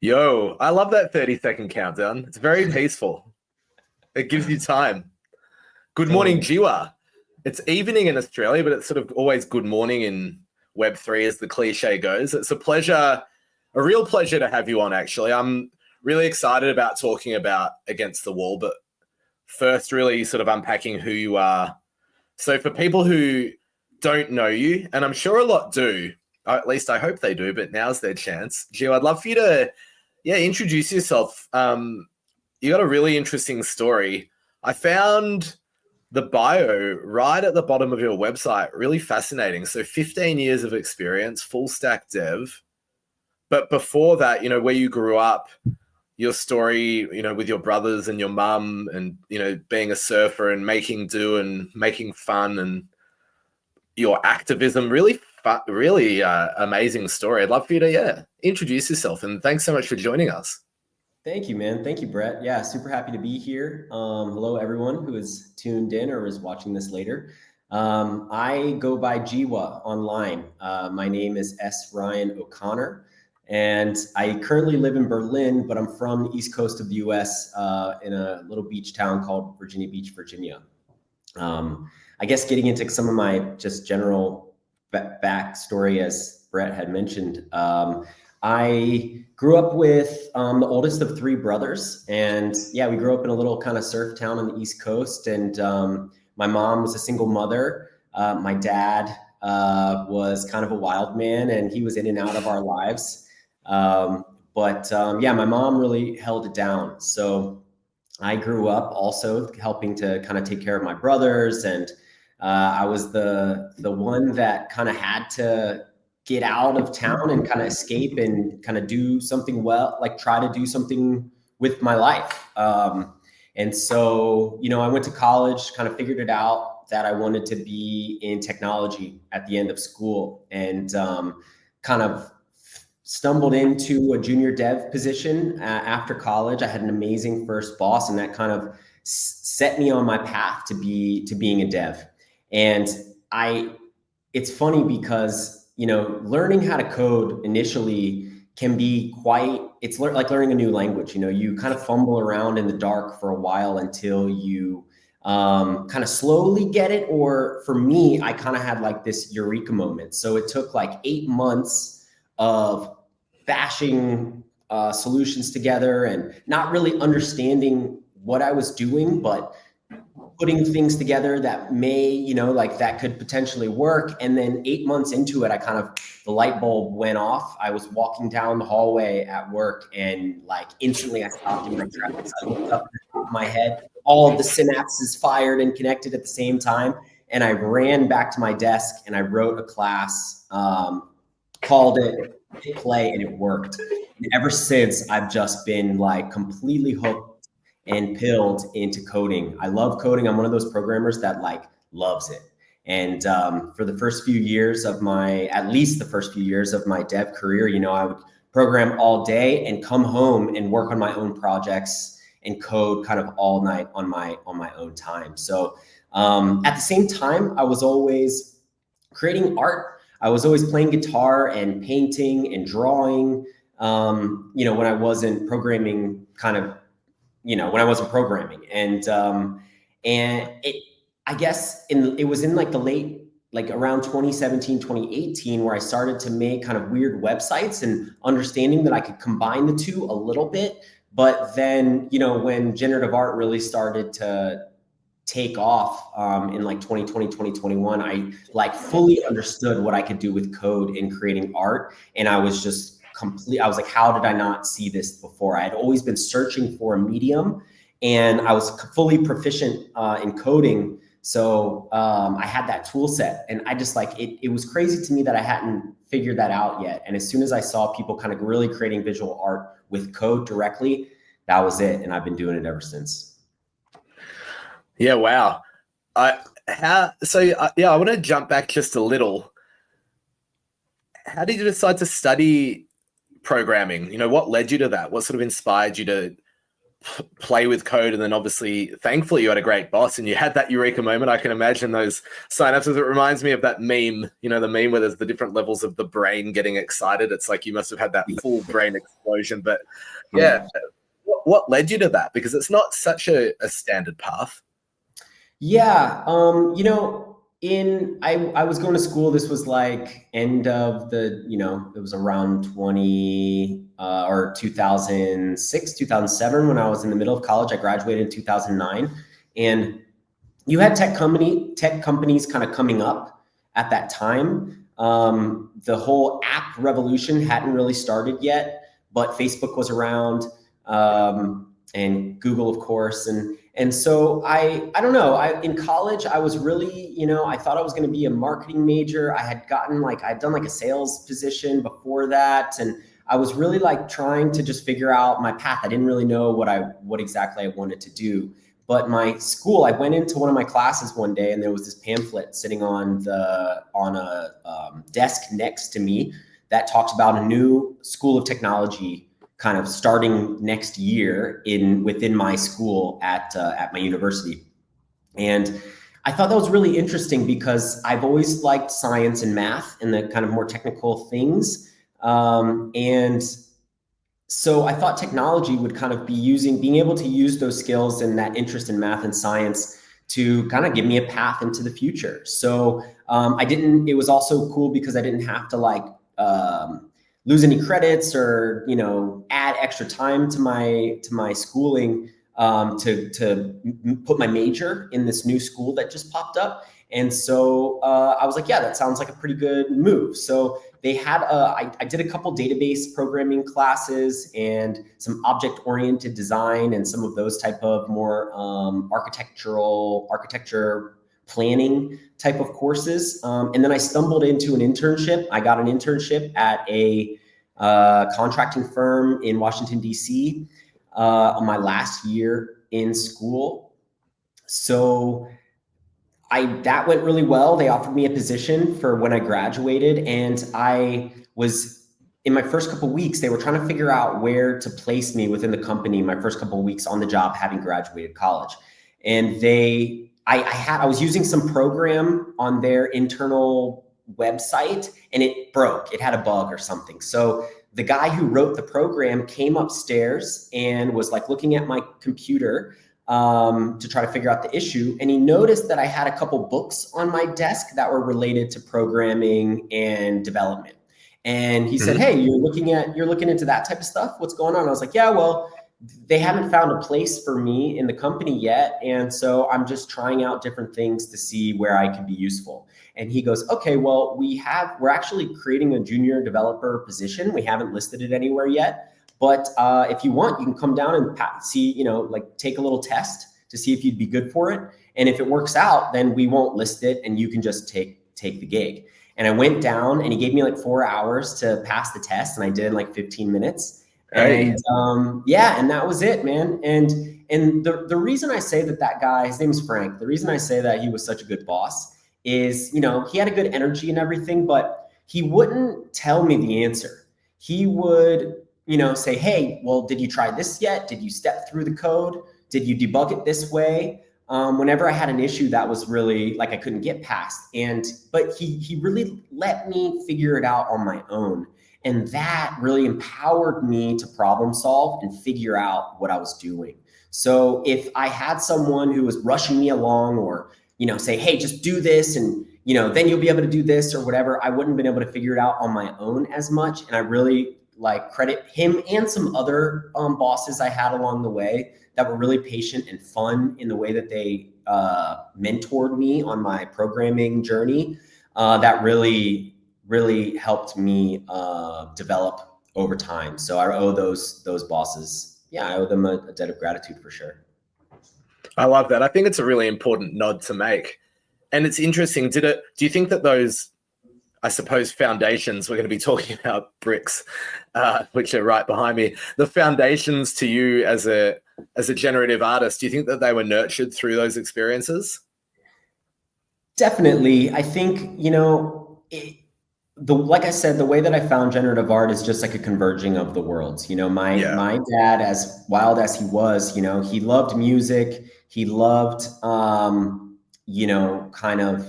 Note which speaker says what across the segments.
Speaker 1: Yo, I love that 30-second countdown. It's very peaceful. It gives you time. Good morning, Jiwa. It's evening in Australia, but it's sort of always good morning in Web3, as the cliche goes. It's a real pleasure to have you on, actually. I'm really excited about talking about Against the Wall, but first really sort of unpacking who you are. So for people who don't know you, and I'm sure a lot do, at least I hope they do, but now's their chance. Gio, I'd love for you to, introduce yourself. You got a really interesting story. I found the bio right at the bottom of your website really fascinating. So 15 years of experience, full stack dev. But before that, where you grew up, your story, with your brothers and your mum and, being a surfer and making do and making fun and your activism, really amazing story. I'd love for you to, introduce yourself, and thanks so much for joining us.
Speaker 2: Thank you, man. Thank you, Brett. Yeah, super happy to be here. Hello, everyone who is tuned in or is watching this later. I go by Jiwa online. My name is S. Ryan O'Connor, and I currently live in Berlin, but I'm from the East Coast of the US in a little beach town called Virginia Beach, Virginia. I guess getting into some of my just general backstory, as Brett had mentioned, I grew up with the oldest of three brothers, and we grew up in a little kind of surf town on the East Coast, and my mom was a single mother. My dad was kind of a wild man, and he was in and out of our lives. My mom really held it down. So I grew up also helping to kind of take care of my brothers, and I was the one that kind of had to get out of town and kind of escape and kind of do something try to do something with my life. And so, I went to college, kind of figured it out that I wanted to be in technology at the end of school, and kind of stumbled into a junior dev position after college. I had an amazing first boss, and that kind of set me on my path to being a dev. And it's funny because, learning how to code initially can be it's like learning a new language. You kind of fumble around in the dark for a while until you kind of slowly get it. Or for me, I kind of had like this eureka moment. So it took like 8 months of bashing solutions together and not really understanding what I was doing, but putting things together that may, that could potentially work. And then 8 months into it, the light bulb went off. I was walking down the hallway at work, and like instantly I stopped in my tracks. I looked up at the top of my head, all of the synapses fired and connected at the same time. And I ran back to my desk and I wrote a class, called it Hit Play, and it worked. And ever since, I've just been like completely hooked and pilled into coding. I love coding. I'm one of those programmers that like loves it. And for the first few years of at least the first few years of my dev career, I would program all day and come home and work on my own projects and code kind of all night on my own time. So at the same time, I was always creating art. I was always playing guitar and painting and drawing, when I wasn't programming when I wasn't programming. And I guess it was in like the late, like around 2017, 2018, where I started to make kind of weird websites and understanding that I could combine the two a little bit. But then, when generative art really started to take off in like 2020, 2021, I like fully understood what I could do with code in creating art. And I was just I was like, how did I not see this before? I had always been searching for a medium, and I was fully proficient in coding. So I had that tool set, and I just like, it was crazy to me that I hadn't figured that out yet. And as soon as I saw people kind of really creating visual art with code directly, that was it. And I've been doing it ever since.
Speaker 1: Yeah. Wow. I want to jump back just a little. How did you decide to study programming? What led you to that? What sort of inspired you to play with code, and then obviously, thankfully, you had a great boss and you had that eureka moment. I can imagine those synapses. It reminds me of that meme, the meme where there's the different levels of the brain getting excited. It's like you must have had that full brain explosion. But yeah, what led you to that? Because it's not such a standard path.
Speaker 2: Yeah, I was going to school. This was like end of it was around 2006, 2007 when I was in the middle of college. I graduated in 2009, and you had tech companies kind of coming up at that time. The whole app revolution hadn't really started yet, but Facebook was around, and Google, of course, and so I don't know. In college, I was really, I thought I was going to be a marketing major. I'd done like a sales position before that. And I was really like trying to just figure out my path. I didn't really know what exactly I wanted to do. But my school, I went into one of my classes one day and there was this pamphlet sitting on a desk next to me that talked about a new school of technology kind of starting next year within my school at my university. And I thought that was really interesting because I've always liked science and math and the kind of more technical things. And so I thought technology would kind of being able to use those skills and that interest in math and science to kind of give me a path into the future. So it was also cool because I didn't have to lose any credits or add extra time to my schooling to put my major in this new school that just popped up. And so I was like, yeah, that sounds like a pretty good move. So they had I did a couple database programming classes and some object-oriented design and some of those type of more architecture planning type of courses. And then I stumbled into an internship. I got an internship at a contracting firm in Washington, D.C. On my last year in school. So that went really well. They offered me a position for when I graduated, and I was in my first couple of weeks, they were trying to figure out where to place me within the company my first couple of weeks on the job, having graduated college. And I was using some program on their internal website and it broke. It had a bug or something. So the guy who wrote the program came upstairs and was like looking at my computer to try to figure out the issue. And he noticed that I had a couple books on my desk that were related to programming and development. And he said, hey, you're looking into that type of stuff. What's going on? I was like, yeah, well, they haven't found a place for me in the company yet. And so I'm just trying out different things to see where I can be useful. And he goes, okay, well, we're actually creating a junior developer position. We haven't listed it anywhere yet. But if you want, you can come down and see, take a little test to see if you'd be good for it. And if it works out, then we won't list it and you can just take the gig. And I went down and he gave me like 4 hours to pass the test. And I did in like 15 minutes. And and that was it, man. And the reason I say that guy, his name is Frank, the reason I say that he was such a good boss is, he had a good energy and everything, but he wouldn't tell me the answer. He would, say, hey, well, did you try this yet? Did you step through the code? Did you debug it this way? Whenever I had an issue that was really like I couldn't get past. But he really let me figure it out on my own. And that really empowered me to problem solve and figure out what I was doing. So if I had someone who was rushing me along or, say, hey, just do this and, then you'll be able to do this or whatever, I wouldn't have been able to figure it out on my own as much. And I really credit him and some other bosses I had along the way that were really patient and fun in the way that they mentored me on my programming journey. That really helped me develop over time. So I owe those bosses. Yeah, I owe them a debt of gratitude for sure.
Speaker 1: I love that. I think it's a really important nod to make. And it's interesting. Do you think that those, I suppose, foundations, we're going to be talking about bricks, which are right behind me, the foundations to you as a generative artist, do you think that they were nurtured through those experiences?
Speaker 2: Definitely. I think, like I said, the way that I found generative art is just like a converging of the worlds. My dad, as wild as he was, he loved music. He loved, kind of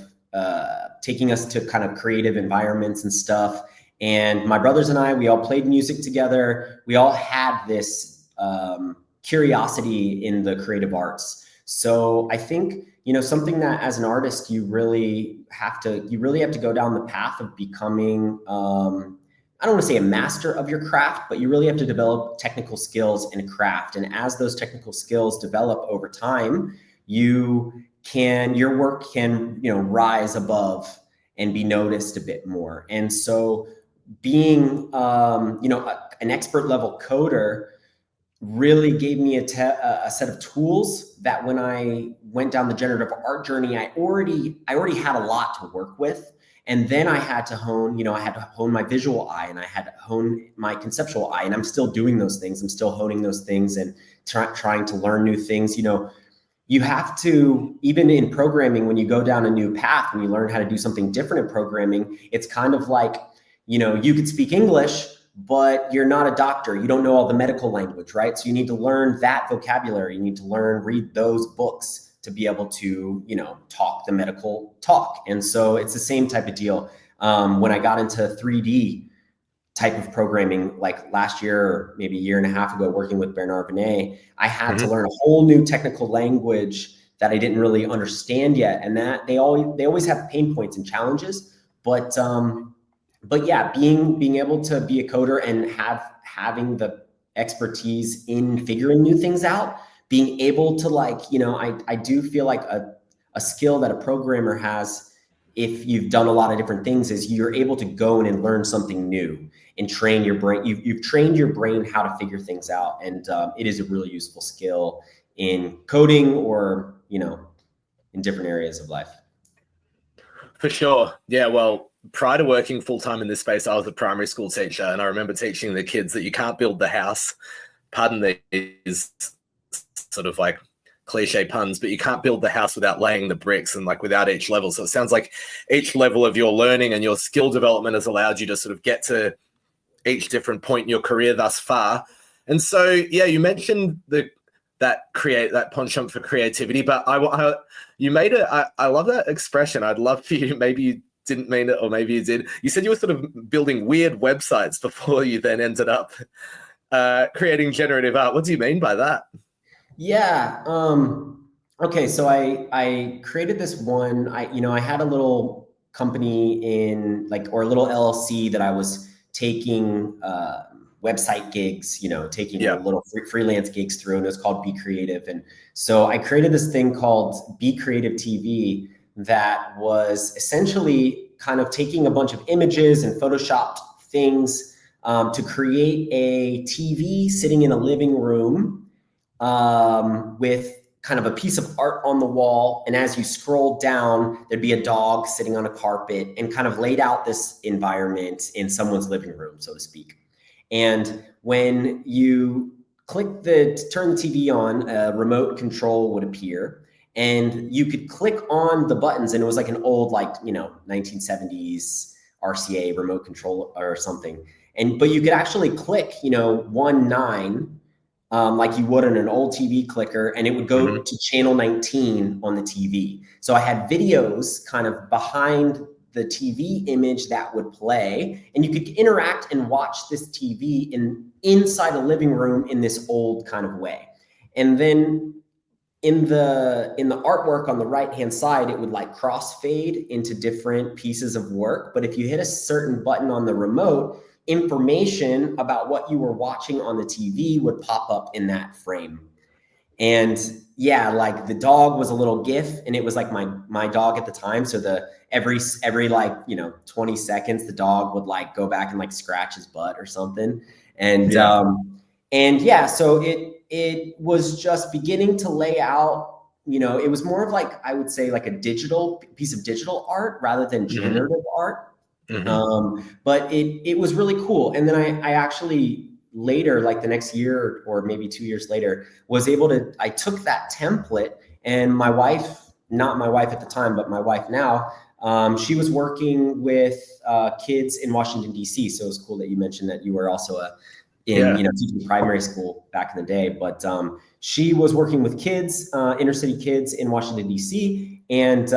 Speaker 2: taking us to kind of creative environments and stuff. And my brothers and I, we all played music together. We all had this curiosity in the creative arts. So I think, something that as an artist, you really have to go down the path of becoming, I don't want to say a master of your craft, but you really have to develop technical skills in a craft. And as those technical skills develop over time, your work can, rise above and be noticed a bit more. And so being, an expert level coder really gave me a set of tools that when I went down the generative art journey, I already had a lot to work with. And then I had to hone my visual eye, and I had to hone my conceptual eye. And I'm still doing those things. I'm still honing those things and trying to learn new things. You have to, even in programming, when you go down a new path, when you learn how to do something different in programming, it's kind of like, you could speak English, but you're not a doctor. You don't know all the medical language, right? So you need to learn that vocabulary. You need to read those books to be able to, talk the medical talk. And so it's the same type of deal. When I got into 3D type of programming, like last year, or maybe a year and a half ago, working with Bernard Benet, I had to learn a whole new technical language that I didn't really understand yet. And that they always have pain points and challenges, but yeah, being able to be a coder and having the expertise in figuring new things out, being able to I do feel like a skill that a programmer has, if you've done a lot of different things, is you're able to go in and learn something new and train your brain. You've trained your brain how to figure things out. And it is a really useful skill in coding or, in different areas of life.
Speaker 1: For sure. Yeah, well, prior to working full-time in this space, I was a primary school teacher, and I remember teaching the kids that you can't build the house, pardon these sort of like cliche puns, but you can't build the house without laying the bricks and without each level. So it sounds like each level of your learning and your skill development has allowed you to sort of get to each different point in your career thus far. And so, yeah, you mentioned that penchant for creativity, but you made it. I love that expression. I'd love for you, maybe you didn't mean it, or maybe you did. You said you were sort of building weird websites before you then ended up creating generative art. What do you mean by that?
Speaker 2: Yeah. Okay. So I created this one. I had a little company or a little LLC that I was taking website gigs, taking little freelance gigs through, and it was called Be Creative. And so I created this thing called Be Creative TV that was essentially kind of taking a bunch of images and photoshopped things to create a TV sitting in a living room with kind of a piece of art on the wall. And as you scroll down, there'd be a dog sitting on a carpet, and kind of laid out this environment in someone's living room, so to speak. And when you turn the TV on, a remote control would appear, and you could click on the buttons, and it was like an old, 1970s RCA remote control or something. But you could actually click, 1-9, like you would on an old TV clicker, and it would go to channel 19 on the TV. So I had videos kind of behind the TV image that would play, and you could interact and watch this TV inside a living room in this old kind of way. And then in the artwork on the right-hand side, it would crossfade into different pieces of work. But if you hit a certain button on the remote, information about what you were watching on the TV would pop up in that frame. And yeah, the dog was a little GIF, and it was my dog at the time. So every 20 seconds, the dog would go back and scratch his butt or something. And yeah, so it was just beginning to lay out, it was more of I would say a digital piece of digital art rather than generative art. But it was really cool. And then I actually later, the next year or maybe 2 years later, I took that template, and my wife, not my wife at the time, but my wife now, She was working with kids in Washington, D.C. So it was cool that you mentioned that you were also teaching primary school back in the day. But she was working with kids, inner city kids in Washington, D.C. And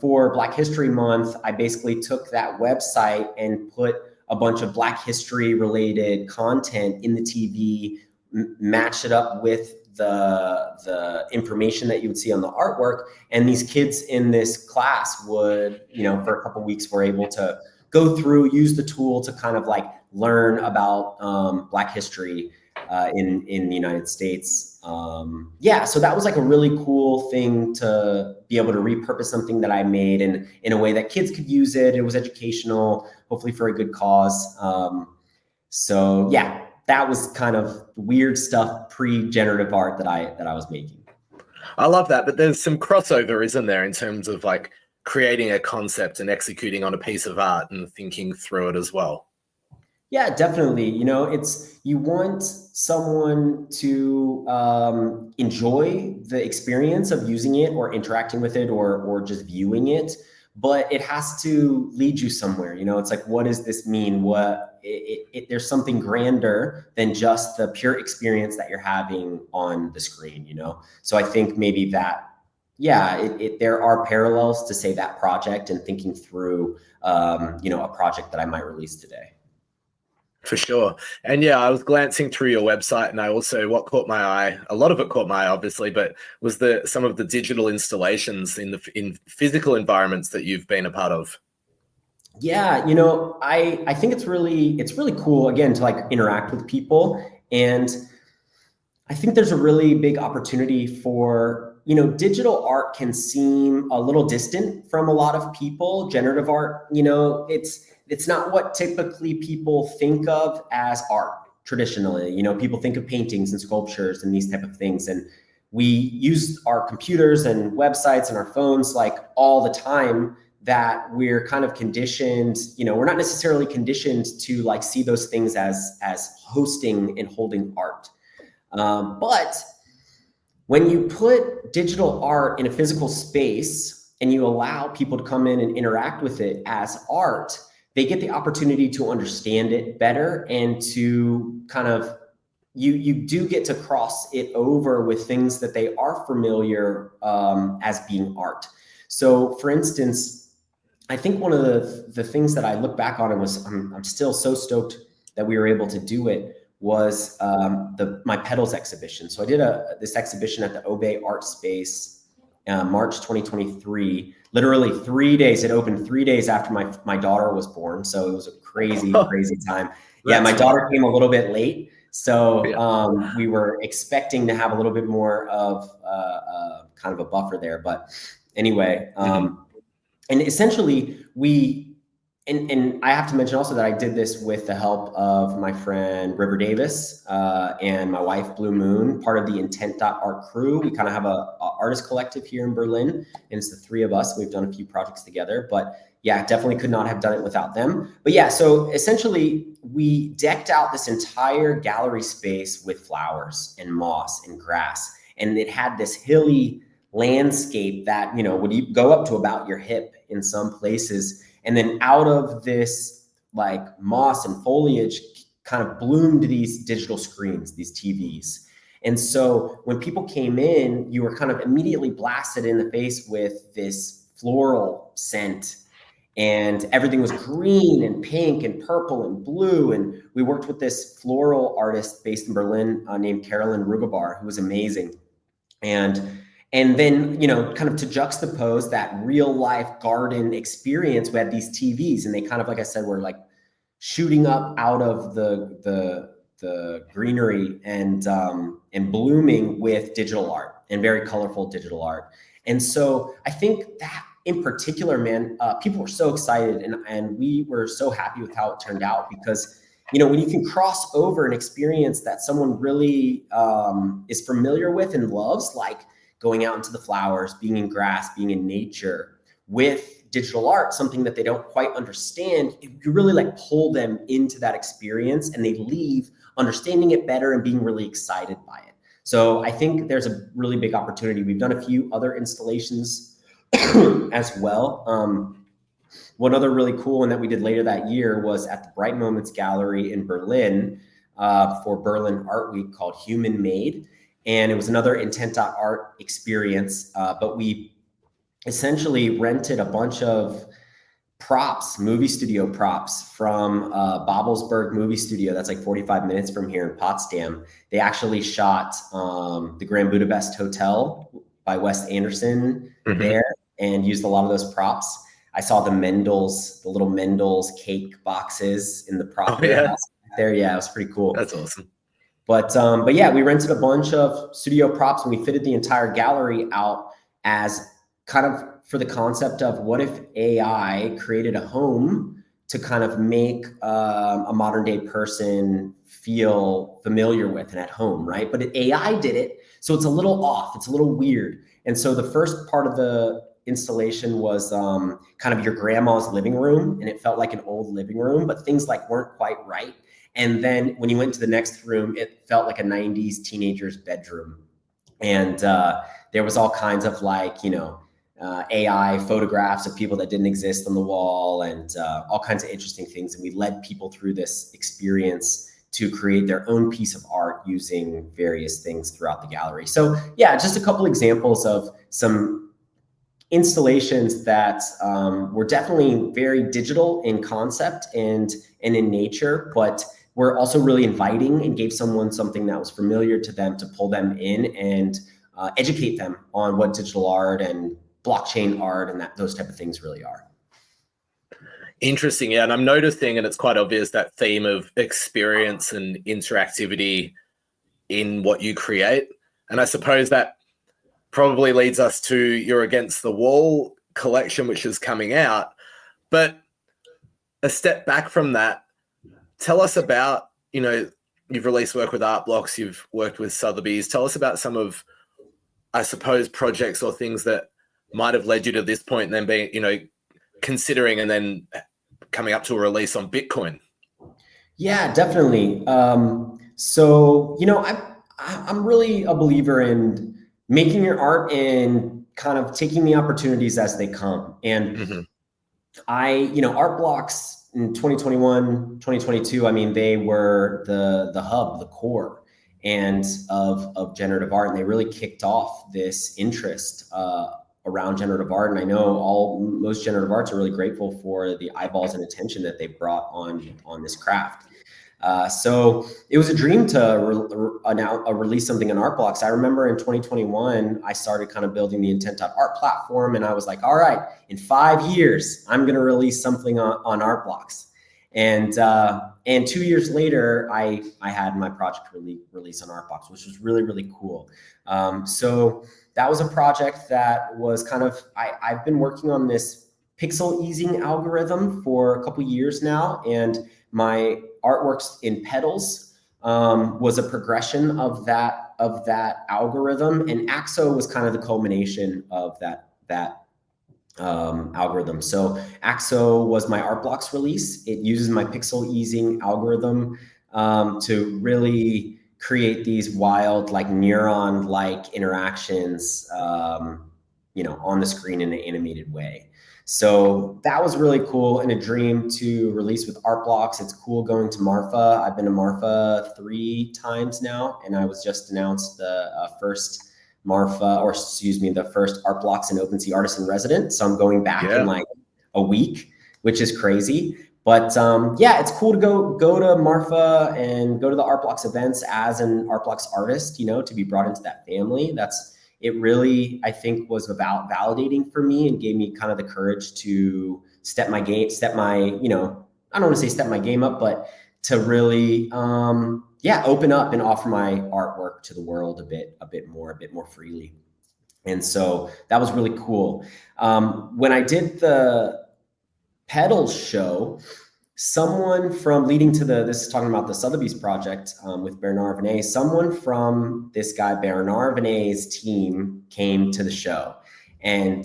Speaker 2: for Black History Month, I basically took that website and put a bunch of Black history related content in the TV, matched it up with the information that you would see on the artwork. And these kids in this class would, for a couple of weeks, were able to go through, use the tool to kind of like learn about Black history in the United States. So that was like a really cool thing to be able to repurpose something that I made in a way that kids could use it. It was educational, hopefully for a good cause. That was kind of weird stuff pre-generative art that I was making.
Speaker 1: I love that, but there's some crossover, isn't there, in terms of like creating a concept and executing on a piece of art and thinking through it as well.
Speaker 2: Yeah, definitely. You want someone to enjoy the experience of using it or interacting with it or just viewing it, but it has to lead you somewhere. It's like, what does this mean? There's something grander than just the pure experience that you're having on the screen, So I think maybe that, there are parallels to say that project and thinking through, a project that I might release today.
Speaker 1: For sure. And I was glancing through your website, and what caught my eye, a lot of it caught my eye, obviously, but was some of the digital installations in physical environments that you've been a part of.
Speaker 2: Yeah, I think it's really cool, again, to like interact with people. And I think there's a really big opportunity for, digital art can seem a little distant from a lot of people. Generative art, it's not what typically people think of as art traditionally. People think of paintings and sculptures and these type of things. And we use our computers and websites and our phones like all the time, that we're kind of conditioned, we're not necessarily conditioned to like see those things as hosting and holding art. But when you put digital art in a physical space and you allow people to come in and interact with it as art, they get the opportunity to understand it better and to kind of, you do get to cross it over with things that they are familiar as being art. So for instance, I think one of the things that I look back on and I'm still so stoked that we were able to do it was my Petals exhibition. So I did this exhibition at the Obey Art Space, March 2023. Literally 3 days. It opened 3 days after my daughter was born. So it was a crazy time. Yeah, my daughter came a little bit late. So we were expecting to have a little bit more of kind of a buffer there. But anyway, and essentially and I have to mention also that I did this with the help of my friend River Davis and my wife Blue Moon, part of the Intent.art crew. We kind of have a artist collective here in Berlin, and it's the three of us. We've done a few projects together, but definitely could not have done it without them. But so essentially we decked out this entire gallery space with flowers and moss and grass, and it had this hilly landscape that would go up to about your hip in some places, and then out of this like moss and foliage kind of bloomed these digital screens, these TVs. And so when people came in, you were kind of immediately blasted in the face with this floral scent, and everything was green and pink and purple and blue. And we worked with this floral artist based in Berlin named Carolyn Rugabar, who was amazing. And then, kind of to juxtapose that real life garden experience, we had these TVs, and they kind of, like I said, were like shooting up out of the greenery and blooming with digital art and very colorful digital art. And so I think that in particular, man, people were so excited, and we were so happy with how it turned out, because when you can cross over an experience that someone really is familiar with and loves, like going out into the flowers, being in grass, being in nature, with digital art, something that they don't quite understand, you really like pull them into that experience, and they leave understanding it better and being really excited by it. So I think there's a really big opportunity. We've done a few other installations as well. one other really cool one that we did later that year was at the Bright Moments Gallery in Berlin for Berlin Art Week called Human Made. And it was another intent.art experience, but we essentially rented a bunch of props, movie studio props from Babelsberg movie studio. That's like 45 minutes from here in Potsdam. They actually shot the Grand Budapest Hotel by Wes Anderson there and used a lot of those props. I saw the little Mendel's cake boxes in the prop warehouse there. Yeah, it was pretty cool.
Speaker 1: That's awesome.
Speaker 2: But yeah, we rented a bunch of studio props and we fitted the entire gallery out as kind of for the concept of what if AI created a home to kind of make a modern day person feel familiar with and at home, right? But AI did it, so it's a little off, it's a little weird. And so the first part of the installation was kind of your grandma's living room, and it felt like an old living room, but things like weren't quite right. And then when you went to the next room, it felt like a 90s teenager's bedroom. And there was all kinds of like, AI photographs of people that didn't exist on the wall and all kinds of interesting things. And we led people through this experience to create their own piece of art using various things throughout the gallery. So yeah, just a couple examples of some installations that were definitely very digital in concept and in nature, but were also really inviting and gave someone something that was familiar to them to pull them in and educate them on what digital art and blockchain art and those type of things really are.
Speaker 1: Interesting. Yeah. And I'm noticing, and it's quite obvious, that theme of experience and interactivity in what you create. And I suppose that probably leads us to your Against the Wall collection, which is coming out. But a step back from that, tell us about, you've released work with Art Blocks, you've worked with Sotheby's. Tell us about some of, I suppose, projects or things that might have led you to this point and then being, considering and then coming up to a release on Bitcoin.
Speaker 2: Yeah, definitely. So, I'm really a believer in making your art and kind of taking the opportunities as they come. And Art Blocks in 2021, 2022, I mean, they were the hub, the core of generative art. And they really kicked off this interest around generative art. And I know most generative arts are really grateful for the eyeballs and attention that they brought on this craft. So it was a dream to release something in Art Blocks. I remember in 2021, I started kind of building the intent.art platform, and I was like, all right, in 5 years, I'm going to release something on Art Blocks. And 2 years later, I had my project release on Art Blocks, which was really, really cool. So that was a project that was kind of, I've been working on this pixel easing algorithm for a couple years now, and my artworks in petals was a progression of that algorithm, and AXO was kind of the culmination of that algorithm. So AXO was my Art Blocks release. It uses my pixel easing algorithm to really create these wild, like neuron-like interactions, on the screen in an animated way. So that was really cool and a dream to release with Art Blocks. It's cool going to Marfa. I've been to Marfa 3 times now, and I was just announced the first the first Art Blocks and OpenSea Artist in Residence. So I'm going back in like a week, which is crazy. But it's cool to go to Marfa and go to the Art Blocks events as an Art Blocks artist, to be brought into that family. It really, I think, was about validating for me and gave me kind of the courage to step my game up, but to really, open up and offer my artwork to the world a bit more freely. And so that was really cool. When I did the Petals show, someone from this is talking about the Sotheby's project with Bernard Venet, someone from this guy Bernard Venet's team came to the show, and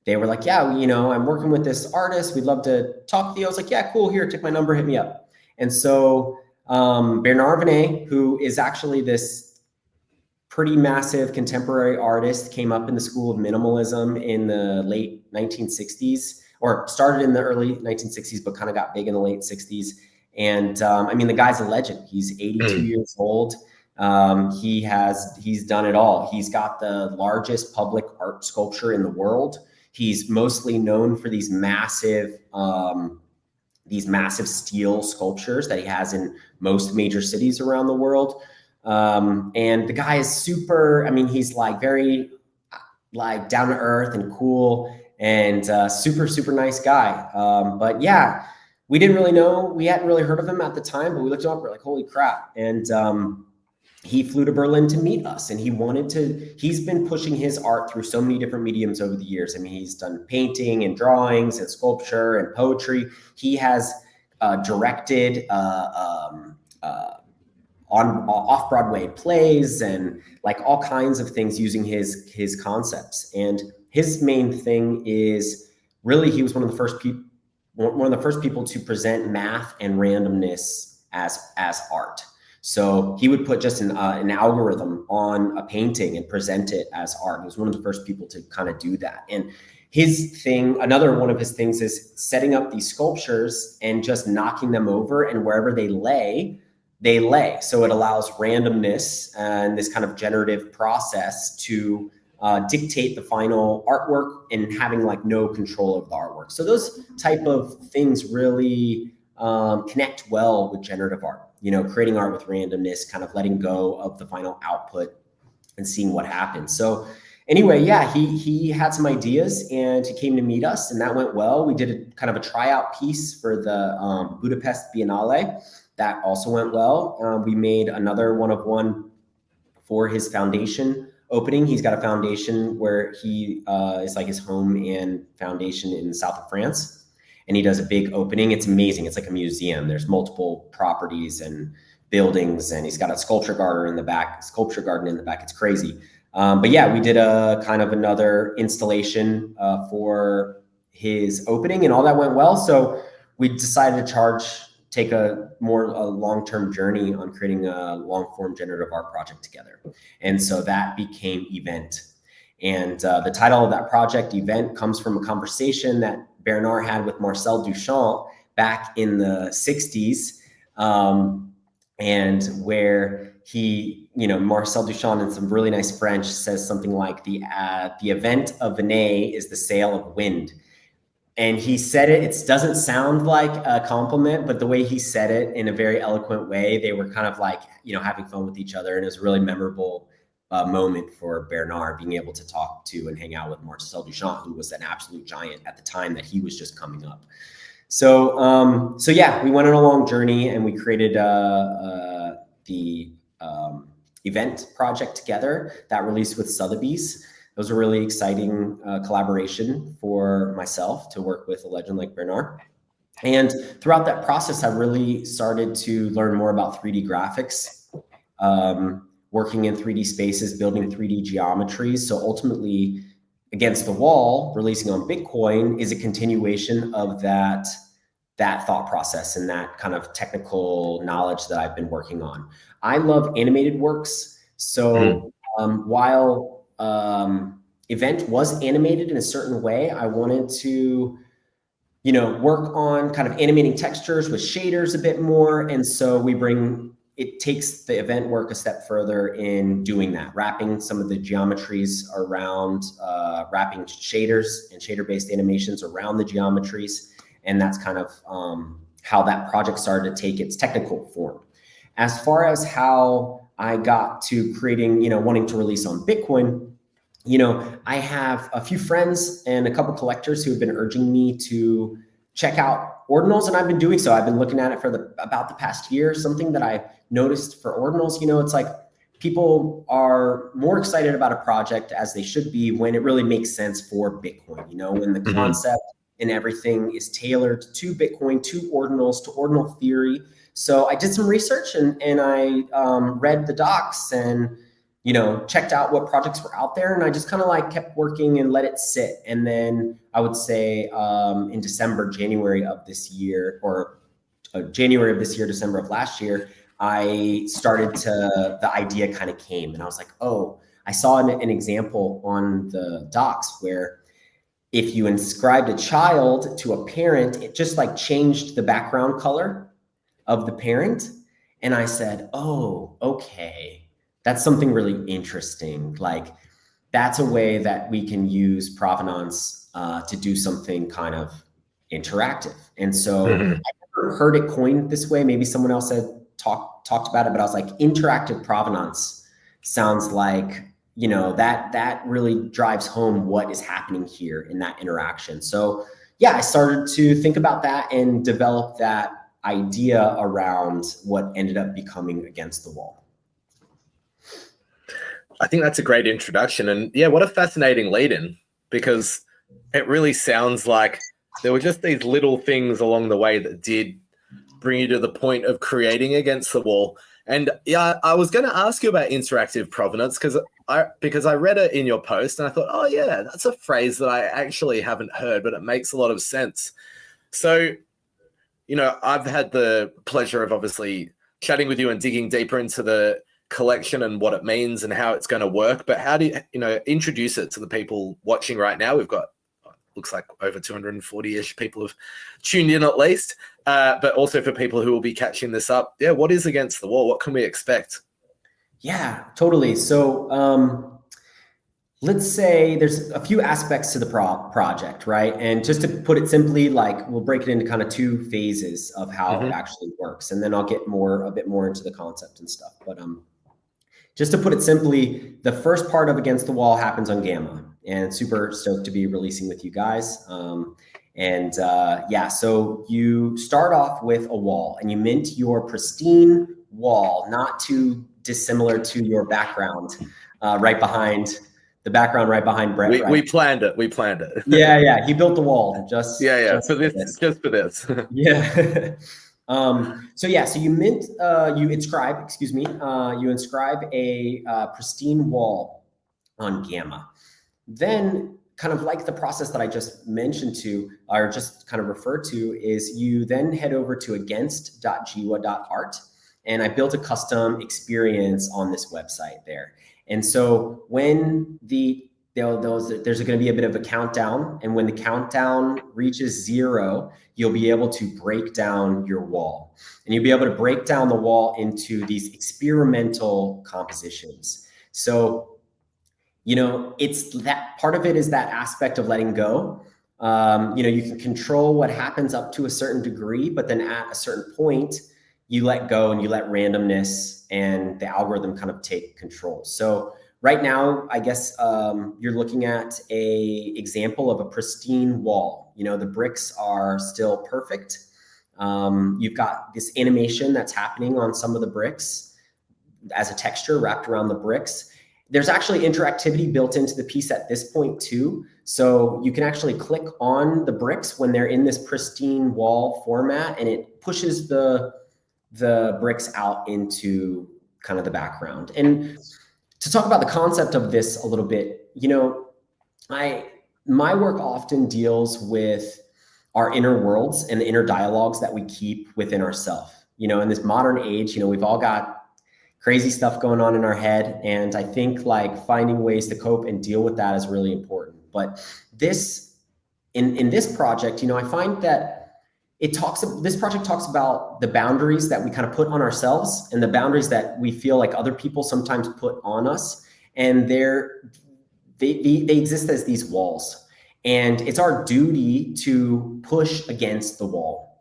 Speaker 2: they were like, yeah, I'm working with this artist. We'd love to talk to you. I was like, yeah, cool. Here, take my number, hit me up. And so Bernard Venet, who is actually this pretty massive contemporary artist, came up in the school of minimalism in the late 1960s. or started in the early 1960s, but kind of got big in the late 60s. And I mean, the guy's a legend. He's 82 years old. He's done it all. He's got the largest public art sculpture in the world. He's mostly known for these massive steel sculptures that he has in most major cities around the world. And the guy is super, I mean, he's like very like down to earth and cool and super, super nice guy. But yeah, we didn't really know, we hadn't really heard of him at the time, but we looked him up, we're like, holy crap. And he flew to Berlin to meet us, and he's been pushing his art through so many different mediums over the years. I mean, he's done painting and drawings and sculpture and poetry. He has directed on off-Broadway plays and like all kinds of things using his concepts. And his main thing is really, he was one of the first people to present math and randomness as art. So he would put just an algorithm on a painting and present it as art. He was one of the first people to kind of do that. And another one of his things is setting up these sculptures and just knocking them over, and wherever they lay. So it allows randomness and this kind of generative process to dictate the final artwork, and having like no control of the artwork. So those type of things really connect well with generative art. You know, creating art with randomness, kind of letting go of the final output and seeing what happens. So anyway, yeah, he had some ideas and he came to meet us, and that went well. We did a kind of a tryout piece for the Budapest Biennale. That also went well. We made another one for his foundation opening. He's got a foundation where he is like his home and foundation in the south of France. And he does a big opening. It's amazing. It's like a museum. There's multiple properties and buildings, and he's got a sculpture garden in the back. It's crazy. But yeah, we did a kind of another installation for his opening, and all that went well. So we decided to take a long-term journey on creating a long-form generative art project together. And so that became Event. And the title of that project, Event, comes from a conversation that Bernard had with Marcel Duchamp back in the 60s, and where Marcel Duchamp, in some really nice French, says something like the event of Venet is the sail of wind. And he said it doesn't sound like a compliment, but the way he said it in a very eloquent way, they were kind of like, having fun with each other. And it was a really memorable moment for Bernard, being able to talk to and hang out with Marcel Duchamp, who was an absolute giant at the time that he was just coming up. So yeah, we went on a long journey, and we created the Event project together that released with Sotheby's. It was a really exciting collaboration for myself to work with a legend like Bernard. And throughout that process, I really started to learn more about 3D graphics, working in 3D spaces, building 3D geometries. So ultimately, Against the Wall, releasing on Bitcoin, is a continuation of that thought process and that kind of technical knowledge that I've been working on. I love animated works. So while Event was animated in a certain way, I wanted to work on kind of animating textures with shaders a bit more. And so it takes the Event work a step further in doing that, wrapping some of the geometries around, wrapping shaders and shader-based animations around the geometries. And that's kind of how that project started to take its technical form. As far as how I got to creating, wanting to release on Bitcoin, I have a few friends and a couple collectors who have been urging me to check out ordinals, and I've been doing so. I've been looking at it for about the past year. Something that I noticed for ordinals, it's like people are more excited about a project, as they should be, when it really makes sense for Bitcoin, when the concept and everything is tailored to Bitcoin, to ordinals, to ordinal theory. So I did some research and I read the docs and checked out what projects were out there, and I just kind of like kept working and let it sit. And then I would say in January of this year, December of last year, the idea kind of came, and I was like, oh, I saw an example on the docs where if you inscribed a child to a parent, it just like changed the background color of the parent. And I said, oh, okay, that's something really interesting. Like, that's a way that we can use provenance to do something kind of interactive. And so I never heard it coined this way. Maybe someone else had talked about it, but I was like, interactive provenance sounds like, you know, that really drives home what is happening here in that interaction. So yeah, I started to think about that and develop that idea around what ended up becoming Against the Wall.
Speaker 1: I think that's a great introduction. And yeah, what a fascinating lead in, because it really sounds like there were just these little things along the way that did bring you to the point of creating Against the Wall. And yeah, I was going to ask you about interactive provenance because I read it in your post and I thought, oh yeah, that's a phrase that I actually haven't heard, but it makes a lot of sense. So, you know, I've had the pleasure of obviously chatting with you and digging deeper into the collection and what it means and how it's going to work. But how do you know, introduce it to the people watching right now? We've got, looks like over 240-ish people have tuned in at least, but also for people who will be catching this up. Yeah, what is Against the Wall? What can we expect?
Speaker 2: Yeah, totally. So let's say there's a few aspects to the project, right? And just to put it simply, like we'll break it into kind of two phases of how it actually works. And then I'll get a bit more into the concept and stuff. But just to put it simply, the first part of Against the Wall happens on Gamma, and super stoked to be releasing with you guys. Yeah, so you start off with a wall and you mint your pristine wall, not too dissimilar to your background, right behind Brett.
Speaker 1: We planned it.
Speaker 2: Yeah. He built the wall just
Speaker 1: for this.
Speaker 2: Yeah. So you inscribe a pristine wall on Gamma. Then, kind of like the process that I just mentioned or just kind of referred to, is you then head over to against.jiwa.art, and I built a custom experience on this website there. And so when there's going to be a bit of a countdown, and when the countdown reaches 0, you'll be able to break down your wall, and you'll be able to break down the wall into these experimental compositions. So, you know, it's that part of it is that aspect of letting go. You know, you can control what happens up to a certain degree, but then at a certain point, you let go and you let randomness and the algorithm kind of take control. So right now, I guess you're looking at a example of a pristine wall. You know, the bricks are still perfect. You've got this animation that's happening on some of the bricks as a texture wrapped around the bricks. There's actually interactivity built into the piece at this point too. So you can actually click on the bricks when they're in this pristine wall format, and it pushes the bricks out into kind of the background. And to talk about the concept of this a little bit, you know, my work often deals with our inner worlds and the inner dialogues that we keep within ourselves. You know, in this modern age, you know, we've all got crazy stuff going on in our head. And I think like finding ways to cope and deal with that is really important. But this, in this project, you know, I find that this project talks about the boundaries that we kind of put on ourselves and the boundaries that we feel like other people sometimes put on us. And they exist as these walls. And it's our duty to push against the wall.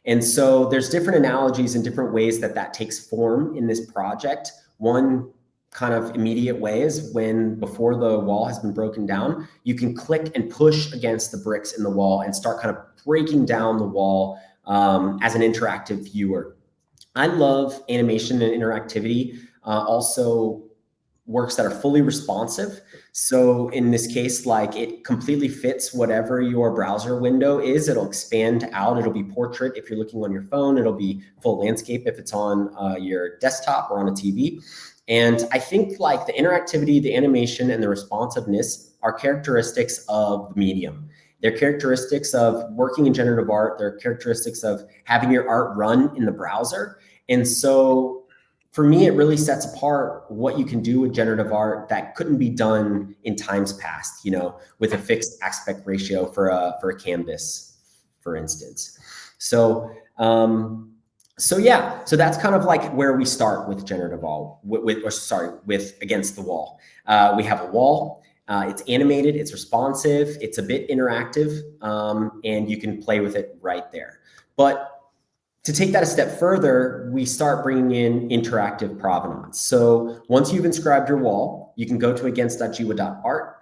Speaker 2: And so there's different analogies and different ways that takes form in this project. One kind of immediate way is when, before the wall has been broken down, you can click and push against the bricks in the wall and start kind of breaking down the wall as an interactive viewer. I love animation and interactivity, also works that are fully responsive. So in this case, like it completely fits whatever your browser window is. It'll expand out. It'll be portrait if you're looking on your phone. It'll be full landscape if it's on your desktop or on a TV. And I think like the interactivity, the animation, and the responsiveness are characteristics of the medium. They're characteristics of working in generative art. They're characteristics of having your art run in the browser. And so for me, it really sets apart what you can do with generative art that couldn't be done in times past, with a fixed aspect ratio for a canvas, for instance. So so that's kind of like where we start with generative art, with Against the Wall. We have a wall. It's animated, it's responsive, it's a bit interactive, and you can play with it right there. But to take that a step further, we start bringing in interactive provenance. So once you've inscribed your wall, you can go to against.jiwa.art.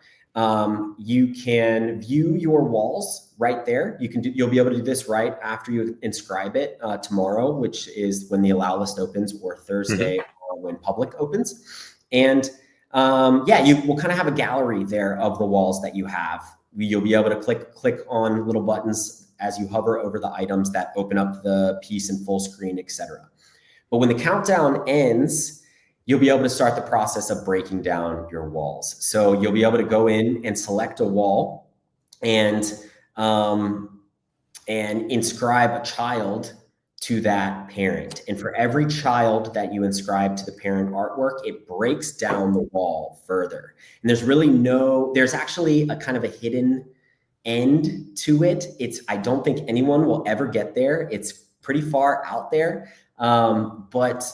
Speaker 2: You can view your walls right there. You'll be able to do this right after you inscribe it tomorrow, which is when the allow list opens, or Thursday when public opens. And you will kind of have a gallery there of the walls that you have. You'll be able to click on little buttons as you hover over the items that open up the piece in full screen, etc. But when the countdown ends, you'll be able to start the process of breaking down your walls. So you'll be able to go in and select a wall and inscribe a child to that parent. And for every child that you inscribe to the parent artwork, it breaks down the wall further. And there's actually a kind of a hidden end to it. I don't think anyone will ever get there. It's pretty far out there. But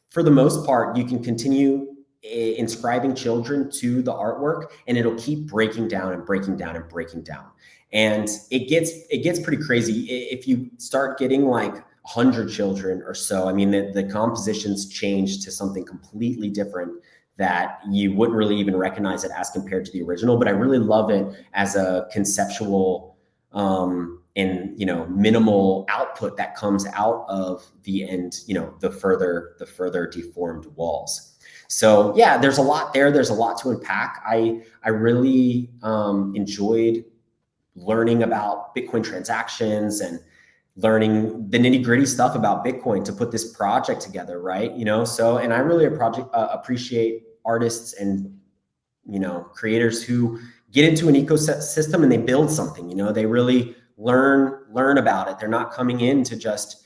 Speaker 2: for the most part, you can continue inscribing children to the artwork, and it'll keep breaking down and breaking down and breaking down. And it gets pretty crazy. If you start getting like 100 children or so, I mean, the compositions change to something completely different that you wouldn't really even recognize it as compared to the original. But I really love it as a conceptual and minimal output that comes out of the end, the further deformed walls. So yeah, there's a lot there. There's a lot to unpack. I really enjoyed learning about Bitcoin transactions and learning the nitty-gritty stuff about Bitcoin to put this project together, right? And I really appreciate artists and creators who get into an ecosystem and they build something. They really learn about it. They're not coming in to just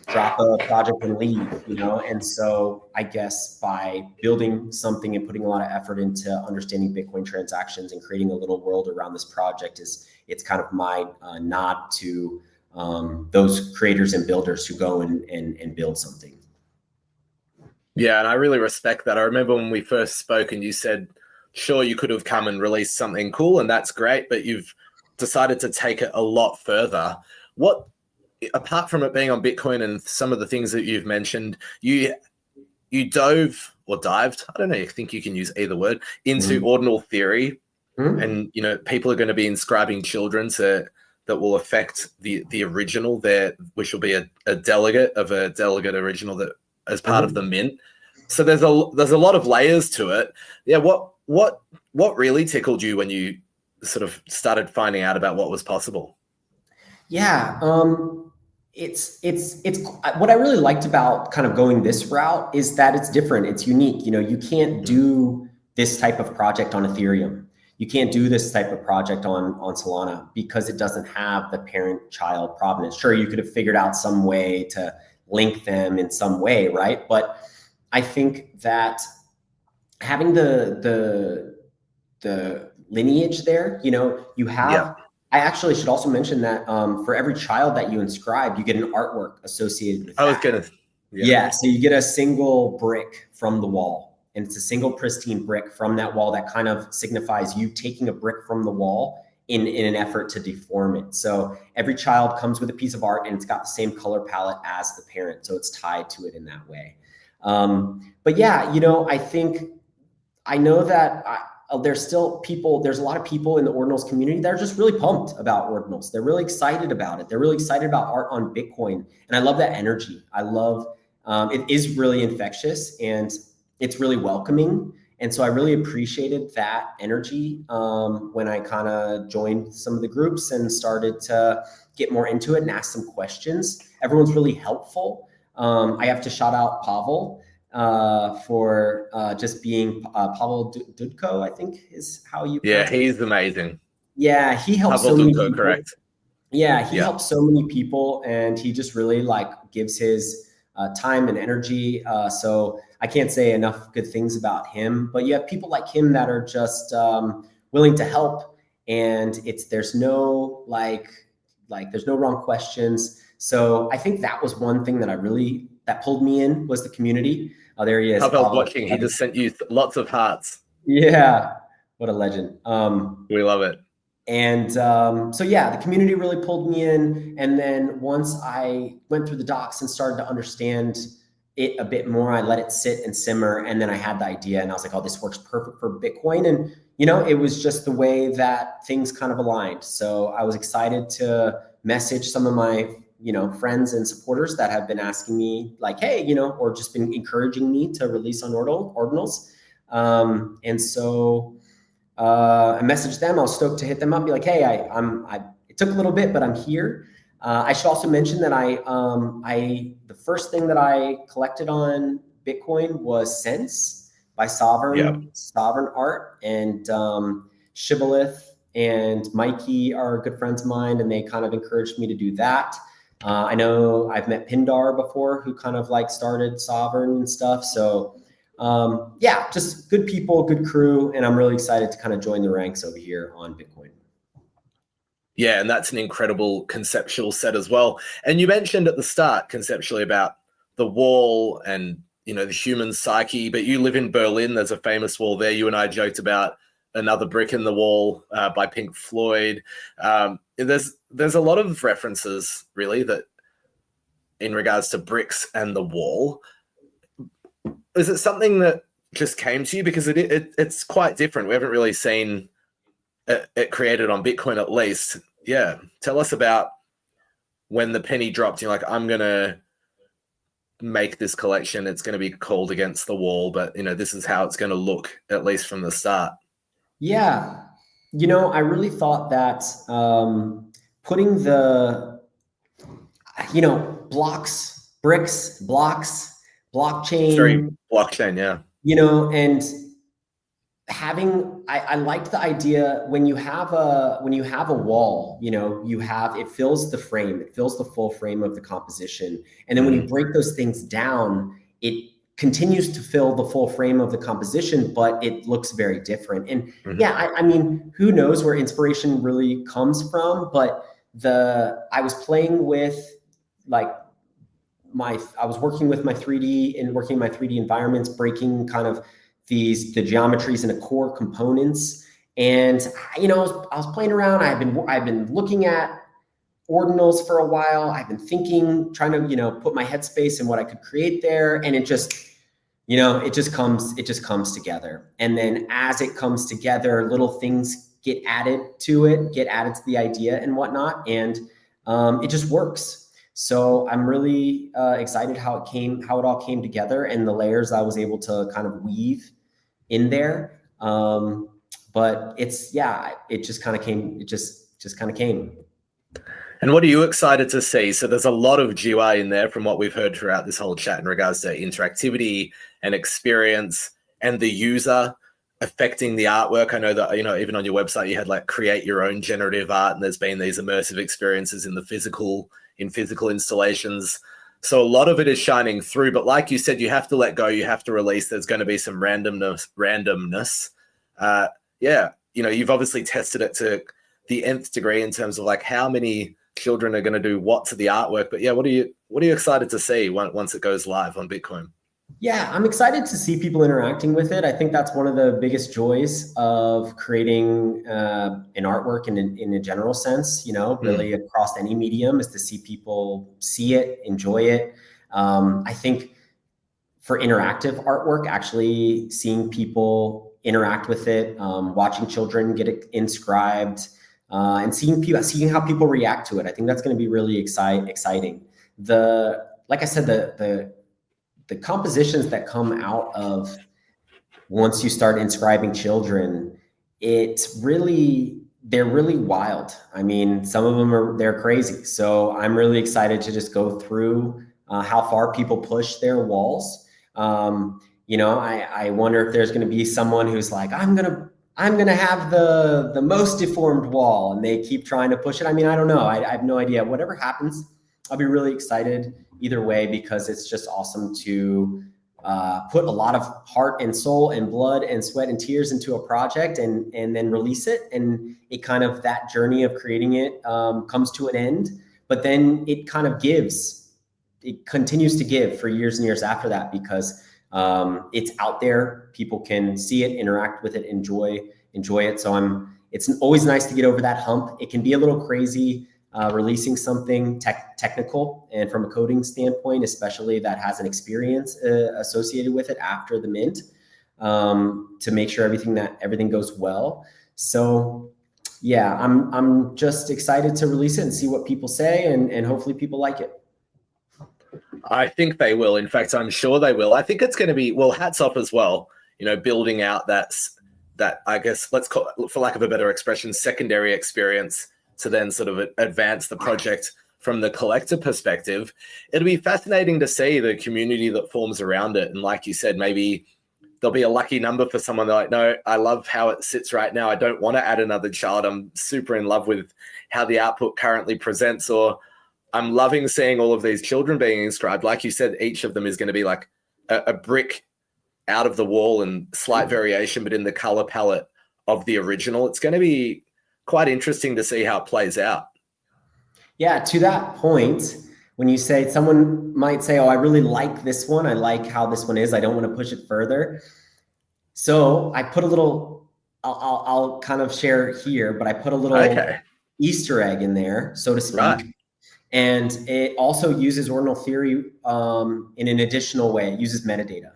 Speaker 2: drop a project and leave. And so I guess by building something and putting a lot of effort into understanding Bitcoin transactions and creating a little world around this project, it's kind of my nod to those creators and builders who go and build something.
Speaker 1: Yeah, and I really respect that. I remember when we first spoke and you said, sure, you could have come and released something cool, and that's great, but you've decided to take it a lot further. What, apart from it being on Bitcoin and some of the things that you've mentioned, you dove or dived, I don't know, I think you can use either word, into ordinal theory. And, people are going to be inscribing children that will affect the original there, which will be a delegate of a delegate original that as part of the mint. So there's a lot of layers to it. Yeah. What really tickled you when you sort of started finding out about what was possible?
Speaker 2: Yeah. It's what I really liked about kind of going this route is that it's different. It's unique. You can't do this type of project on Ethereum. You can't do this type of project on Solana because it doesn't have the parent-child provenance. Sure, you could have figured out some way to link them in some way, right? But I think that having the lineage there, you have. Yeah. I actually should also mention that for every child that you inscribe, you get an artwork associated with that. Yeah, so you get a single brick from the wall. And it's a single pristine brick from that wall that kind of signifies you taking a brick from the wall in an effort to deform it. So every child comes with a piece of art and it's got the same color palette as the parent. So it's tied to it in that way. But yeah, I know that there's a lot of people in the ordinals community that are just really pumped about ordinals. They're really excited about it. They're really excited about art on Bitcoin. And I love that energy. I love, it is really infectious and it's really welcoming. And so I really appreciated that energy when I kind of joined some of the groups and started to get more into it and ask some questions. Everyone's really helpful. I have to shout out Pavel for just being Pavel Dudko, I think is how you.
Speaker 1: Yeah, he's amazing.
Speaker 2: Yeah, he helps
Speaker 1: Pavel
Speaker 2: so many
Speaker 1: Dudko,
Speaker 2: people.
Speaker 1: Correct.
Speaker 2: Yeah, he helps so many people, and he just really gives his time and energy. So I can't say enough good things about him. But you have people like him that are just willing to help, and there's no there's no wrong questions. So I think that was one thing that pulled me in, was the community. Oh, there he is.
Speaker 1: Pavel's watching. He just sent you lots of hearts.
Speaker 2: Yeah, what a legend.
Speaker 1: We love it.
Speaker 2: And so, yeah, the community really pulled me in. And then once I went through the docs and started to understand it a bit more, I let it sit and simmer. And then I had the idea and I was like, oh, this works perfect for Bitcoin. And, it was just the way that things kind of aligned. So I was excited to message some of my, friends and supporters that have been asking me like, hey, or just been encouraging me to release on ordinals. And so I messaged them. I was stoked to hit them up, be like, hey, it took a little bit, but I'm here. I should also mention that the first thing that I collected on Bitcoin was Sense by Sovereign Art, and Shibboleth and Mikey are good friends of mine, and they kind of encouraged me to do that. I know I've met Pindar before, who kind of started Sovereign and stuff. So just good people, good crew. And I'm really excited to kind of join the ranks over here on Bitcoin.
Speaker 1: Yeah, and that's an incredible conceptual set as well. And you mentioned at the start conceptually about the wall and, the human psyche, but you live in Berlin. There's a famous wall there. You and I joked about another brick in the wall by Pink Floyd. There's a lot of references really that in regards to bricks and the wall. Is it something that just came to you? Because it's quite different. We haven't really seen it created on Bitcoin, at least. Yeah. Tell us about when the penny dropped. You're like, I'm going to make this collection. It's going to be called Against the Wall, but, this is how it's going to look, at least from the start.
Speaker 2: Yeah. I really thought that putting the, bricks, blocks, blockchain.
Speaker 1: Very blockchain, yeah.
Speaker 2: And I liked the idea when you have a wall, it fills the frame, it fills the full frame of the composition. And then when you break those things down, it continues to fill the full frame of the composition, but it looks very different. And I mean, who knows where inspiration really comes from, but I was playing with I was working with my 3D and working in my 3D environments, breaking kind of the geometries into core components. And, I was playing around. I've been looking at ordinals for a while. I've been thinking, trying to, put my headspace in what I could create there. And it just comes together. And then as it comes together, little things get added to the idea and whatnot. And it just works. So I'm really excited how it all came together, and the layers I was able to kind of weave in there. But it just kind of came. It just kind of came.
Speaker 1: And what are you excited to see? So there's a lot of Jiwa in there from what we've heard throughout this whole chat in regards to interactivity and experience and the user affecting the artwork. I know that, even on your website, you had create your own generative art, and there's been these immersive experiences in physical installations. So a lot of it is shining through, but like you said, you have to let go, you have to release. There's going to be some randomness. You've obviously tested it to the nth degree in terms of how many children are going to do what to the artwork. But what are you excited to see once it goes live on Bitcoin?
Speaker 2: Yeah, I'm excited to see people interacting with it. I think that's one of the biggest joys of creating an artwork in a general sense, really across any medium, is to see people see it, enjoy it. I think for interactive artwork, actually seeing people interact with it, watching children get it inscribed, and seeing how people react to it, I think that's going to be really exciting. Like I said, the compositions that come out of once you start inscribing children, they're really wild. I mean, some of them they're crazy. So I'm really excited to just go through how far people push their walls. I wonder if there's going to be someone who's like, I'm going to have the most deformed wall, and they keep trying to push it. I mean, I don't know. I have no idea. Whatever happens, I'll be really excited either way, because it's just awesome to put a lot of heart and soul and blood and sweat and tears into a project and then release it. And it kind of, that journey of creating it comes to an end, but then it kind of gives, it continues to give for years and years after that, because it's out there, people can see it, interact with it, enjoy it. So it's always nice to get over that hump. It can be a little crazy releasing something technical, and from a coding standpoint, especially that has an experience associated with it after the mint, to make sure everything goes well. So yeah, I'm just excited to release it and see what people say, and hopefully people like it.
Speaker 1: I think they will. In fact, I'm sure they will. I think it's going to be, well, hats off as well, building out that, I guess, let's call it, for lack of a better expression, secondary experience to then sort of advance the project from the collector perspective. It'll be fascinating to see the community that forms around it. And like you said, maybe there'll be a lucky number for someone like, no, I love how it sits right now. I don't want to add another child. I'm super in love with how the output currently presents, or I'm loving seeing all of these children being inscribed. Like you said, each of them is going to be like a brick out of the wall and slight variation, but in the color palette of the original. It's going to be quite interesting to see how it plays out.
Speaker 2: Yeah, to that point, when you say, someone might say, oh, I really like this one. I like how this one is. I don't want to push it further. So I put a little, I'll kind of share here, but I put a little Easter egg in there, so to speak. Right. And it also uses ordinal theory in an additional way. It uses metadata.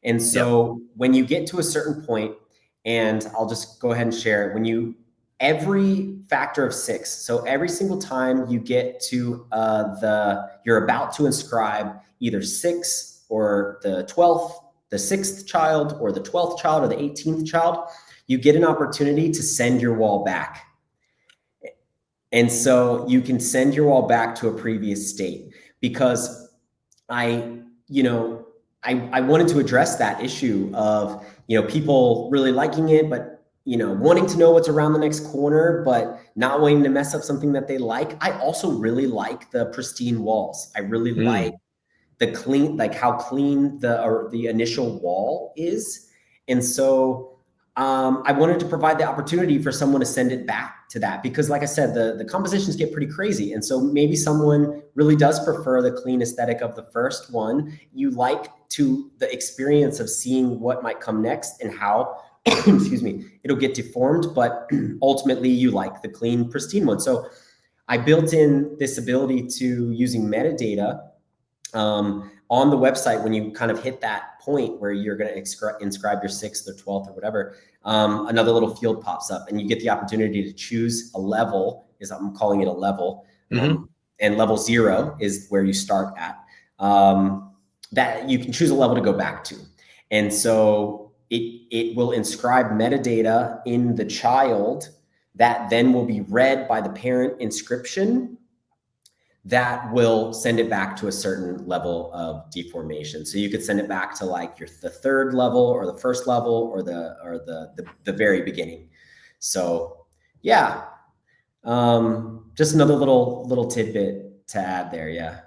Speaker 2: And so when you get to a certain point, and I'll just go ahead and share it, every factor of 6. So every single time you get to you're about to inscribe either 6 or the 12th, the 6th child, or the 12th child, or the 18th child, you get an opportunity to send your wall back. And so you can send your wall back to a previous state, because I wanted to address that issue of, people really liking it, but wanting to know what's around the next corner, but not wanting to mess up something that they like. I also really like the pristine walls. I really like the clean, like how clean the initial wall is. And so I wanted to provide the opportunity for someone to send it back to that, because like I said, the compositions get pretty crazy. And so maybe someone really does prefer the clean aesthetic of the first one. You like the experience of seeing what might come next and how, excuse me, it'll get deformed, but ultimately you like the clean, pristine one. So I built in this ability to, using metadata on the website, when you kind of hit that point where you're going to inscribe your 6th or 12th or whatever, another little field pops up, and you get the opportunity to choose a level, I'm calling it a level, and level 0 is where you start at, that you can choose a level to go back to. And so it will inscribe metadata in the child that then will be read by the parent inscription, that will send it back to a certain level of deformation. So you could send it back to like the 3rd level, or the 1st level, or the very beginning. So yeah, just another little tidbit to add there. Yeah.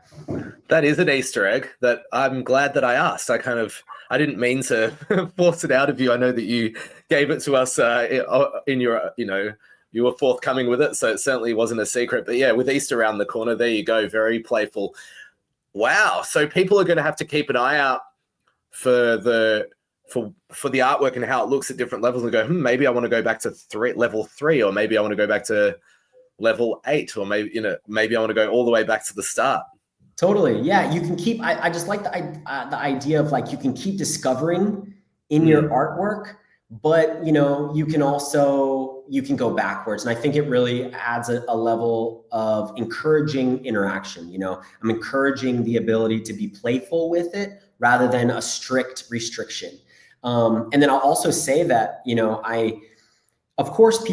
Speaker 1: That is an Easter egg that I'm glad that I asked. I didn't mean to force it out of you. I know that you gave it to us in your, you were forthcoming with it, so it certainly wasn't a secret. But yeah, with Easter around the corner, there you go. Very playful. Wow. So people are going to have to keep an eye out for the artwork and how it looks at different levels, and go, maybe I want to go back to level 3, or maybe I want to go back to level 8, or maybe I want to go all the way back to the start.
Speaker 2: Totally. Yeah. You can keep, I just like the idea of like, you can keep discovering in your artwork, but you can go backwards. And I think it really adds a level of encouraging interaction. I'm encouraging the ability to be playful with it rather than a strict restriction. And then I'll also say that, of course,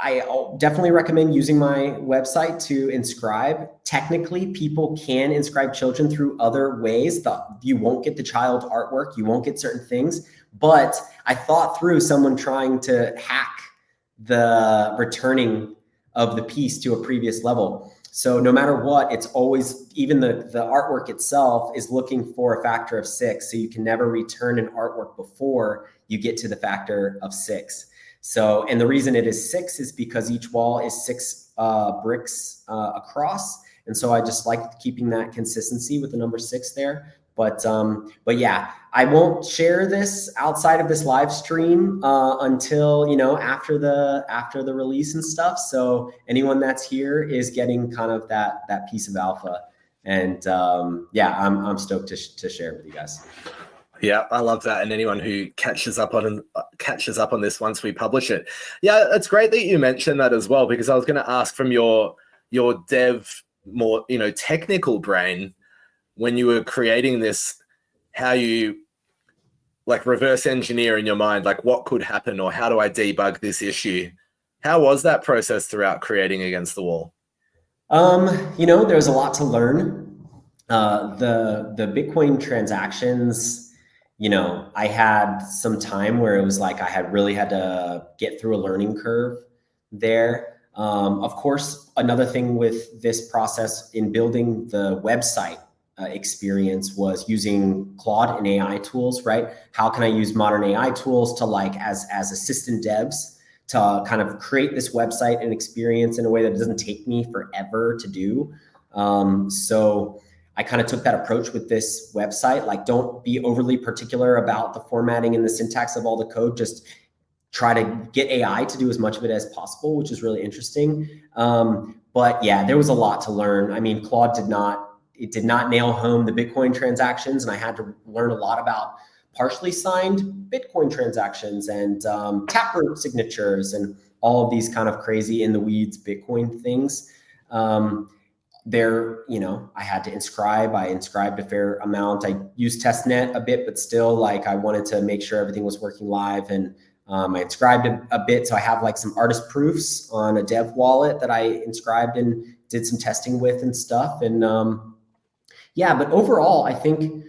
Speaker 2: I definitely recommend using my website to inscribe. Technically, people can inscribe children through other ways. You won't get the child artwork, you won't get certain things, but I thought through someone trying to hack the returning of the piece to a previous level. So no matter what, it's always, even the artwork itself is looking for a factor of 6. So you can never return an artwork before you get to the factor of 6. So, and the reason it is 6 is because each wall is 6 bricks across. And so I just like keeping that consistency with the number 6 there. But yeah, I won't share this outside of this live stream until, you know, after the release and stuff. So anyone that's here is getting kind of that piece of alpha. And yeah, I'm stoked to share it with you guys.
Speaker 1: Yeah, I love that. And anyone who catches up on this once we publish it. Yeah, it's great that you mentioned that as well, because I was going to ask from your dev, more, you know, technical brain, when you were creating this, how you like reverse engineer in your mind, like what could happen or how do I debug this issue? How was that process throughout creating Against the Wall?
Speaker 2: You know, there's a lot to learn. The Bitcoin transactions, you know, I had some time where it was like I had really had to get through a learning curve there. Of course, another thing with this process in building the website experience was using Claude and AI tools, right? How can I use modern AI tools to, like, as assistant devs to kind of create this website and experience in a way that doesn't take me forever to do. So I kind of took that approach with this website. Like, don't be overly particular about the formatting and the syntax of all the code. Just try to get AI to do as much of it as possible, which is really interesting. But yeah, there was a lot to learn. I mean, Claude did not nail home the Bitcoin transactions, and I had to learn a lot about partially signed Bitcoin transactions and Taproot signatures and all of these kind of crazy in the weeds Bitcoin things. You know, I had to inscribe. I inscribed a fair amount. I used testnet a bit, but still, like, I wanted to make sure everything was working live, and I inscribed a bit. So I have like some artist proofs on a dev wallet that I inscribed and did some testing with and stuff. And yeah, but overall, I think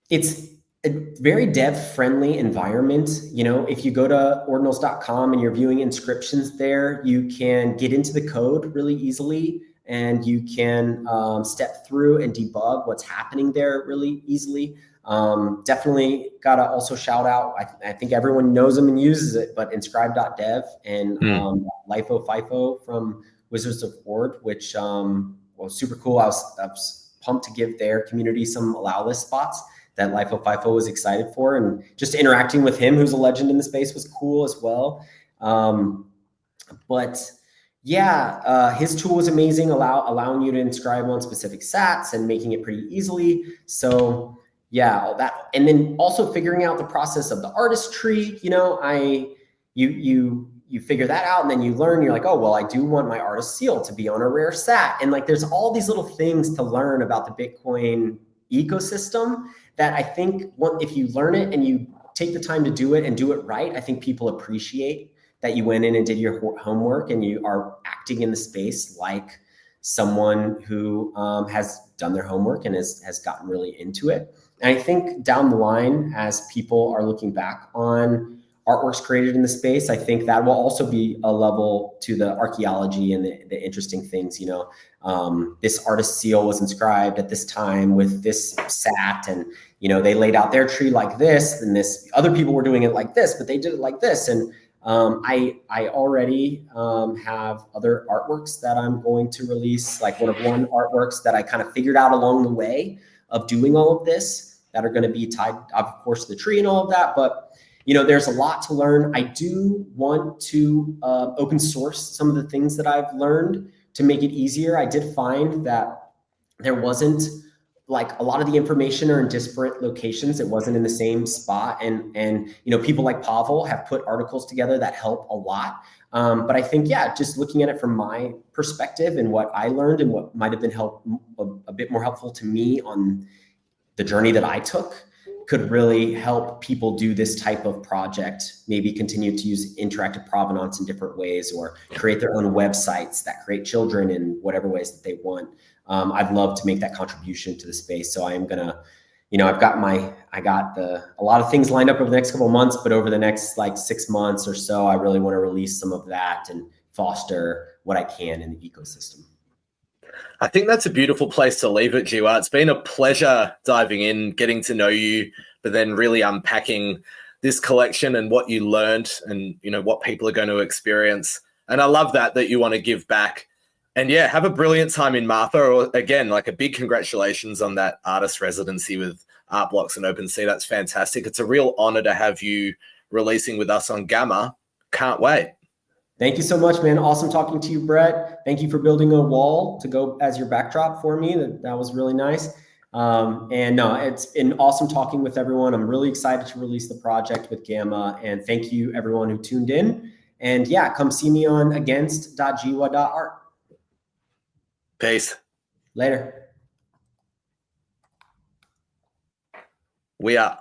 Speaker 2: it's a very dev-friendly environment. You know, if you go to ordinals.com and you're viewing inscriptions there, you can get into the code really easily, and you can step through and debug what's happening there really easily. Definitely got to also shout out, I think everyone knows them and uses it, but inscribe.dev and LIFO FIFO from Wizards of Ward, which was super cool. I was pumped to give their community some allow list spots that LIFO FIFO was excited for, and just interacting with him, who's a legend in the space, was cool as well. But yeah, his tool was amazing, allowing you to inscribe on specific sats and making it pretty easily. So yeah, all that, and then also figuring out the process of the artist tree. You know, you figure that out, and then you learn, you're like, oh, well, I do want my artist seal to be on a rare sat. And like, there's all these little things to learn about the Bitcoin ecosystem that I think if you learn it and you take the time to do it and do it right, I think people appreciate that you went in and did your homework and you are acting in the space like someone who has done their homework and has gotten really into it. And I think down the line, as people are looking back on artworks created in the space, I think that will also be a level to the archaeology and the interesting things. You know, this artist seal was inscribed at this time with this sat, and, you know, they laid out their tree like this, and this other people were doing it like this, but they did it like this. And I already have other artworks that I'm going to release, like one artworks that I kind of figured out along the way of doing all of this that are going to be tied, of course, to the tree and all of that. But, you know, there's a lot to learn. I do want to open source some of the things that I've learned to make it easier. I did find that there wasn't, like, a lot of the information are in disparate locations. It wasn't in the same spot. And you know, people like Pavel have put articles together that help a lot. But I think, yeah, just looking at it from my perspective and what I learned and what might have been a bit more helpful to me on the journey that I took could really help people do this type of project, maybe continue to use interactive provenance in different ways, or create their own websites that create children in whatever ways that they want. I'd love to make that contribution to the space. So I am gonna, you know, I got a lot of things lined up over the next couple of months, but over the next like 6 months or so, I really want to release some of that and foster what I can in the ecosystem.
Speaker 1: I think that's a beautiful place to leave it, Jiwa. It's been a pleasure diving in, getting to know you, but then really unpacking this collection and what you learned and, you know, what people are going to experience. And I love that you want to give back. And yeah, have a brilliant time in Martha. Or again, like a big congratulations on that artist residency with Art Blocks and OpenSea. That's fantastic. It's a real honor to have you releasing with us on Gamma. Can't wait.
Speaker 2: Thank you so much, man. Awesome talking to you, Brett. Thank you for building a wall to go as your backdrop for me. That was really nice. And no, it's been awesome talking with everyone. I'm really excited to release the project with Gamma. And thank you, everyone who tuned in. And yeah, come see me on against.jiwa.art.
Speaker 1: Peace.
Speaker 2: Later.
Speaker 1: We are.